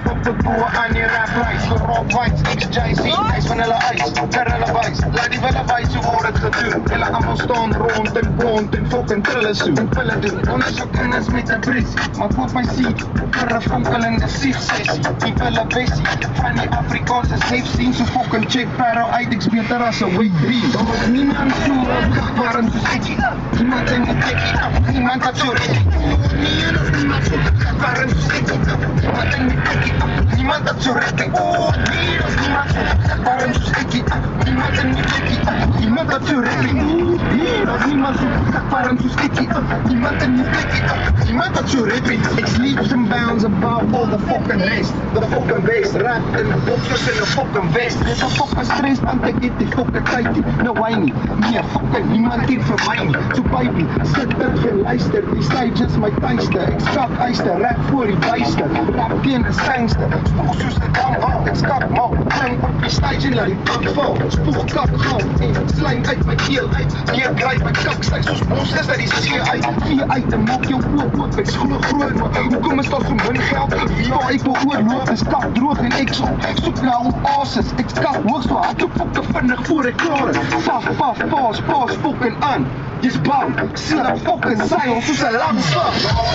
Op de boer aan die raplijst. Rob White, XJC, ijs van hulle ijs. Ter hulle wijs, laat die willen wijs hoe word het gedoen. Hulle allemaal staan rond en bond en fucking trillen soe. En pillen doen, onderzoek kennis met een bris. Maar koop my seat, vir een fonkelende sieg-sessie. Die willen bessie, van die Afrikaanse safe scene. So fucking check Parel uit, ek's beter as een weight 3. Dan was niemand so opgakbaar en so sketchy. Niemand in die tekkie, niemand had so ready. Niemand so opgakbaar en so sketchy. Niemand in die tekkie, niemand had so ready. Oh, nee, dat is niemand so opgakbaar en so sketchy. Niemand in die tekkie, niemand had so ready. Nee, dat is niemand so opgakbaar en so sketchy. Niemand in die tekkie, niemand had so ready. It's leaps and bounds above all the fucking rest. The fucking best, rap in the boxers in the fucking vest. Dis a fucking stress, want ek het die fucking tyd nie. Nou hy nie, nee, fucking niemand hier vir my nie. So baby, sit en geluister, die stage is my tuiste. Ek skak eister, rap voor die buiste. Rap teen die sangster, spoeg soos die damwal. Ek skak mal, kling op die stage en laat die kak val. Spoeg kak gal en slijm uit my keel uit. Neerkruip my kak slijk soos monsters uit die see uit. Vee uit en maak jou oop, ek glo groot, maar hoekom is daar so min geld? Ja, ek wil oorloop, is kak droog en ek soek na oasis. Ek skak hoog so hard, jou fokke vinnig voor ek klaar is. Paf, paas fokken aan. Jy's bang, sien dat fokken seil soos 'n lang slag.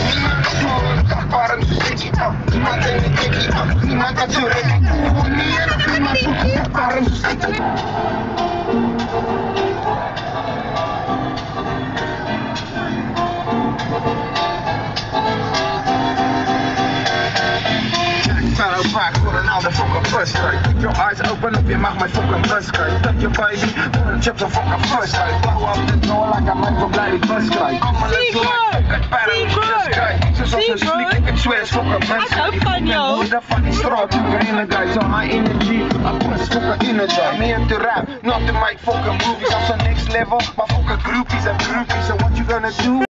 Niemand is so kakbaar en so sketchy. Niemand in die tekkie, niemand had so ready. Niemand so kakbaar en so sketchy. Fellow back for another fucking first strike. Keep your eyes open if you mag my fucking bus krijg. Tuck your baby, for the chips of fucking first strike. Blow up the door like a man for bloody bus krijg. Allemaal let's go, fucking paddle, just krijg. Zoals een sneak, ik het zweer, fucking bus. Ik hou van jou. Moeder van die straat, you green guys on my energy. I push fucking energy. Me into rap, not to make fucking movies. I'm so next level, my fucking groupies and groupies. So what you gonna do?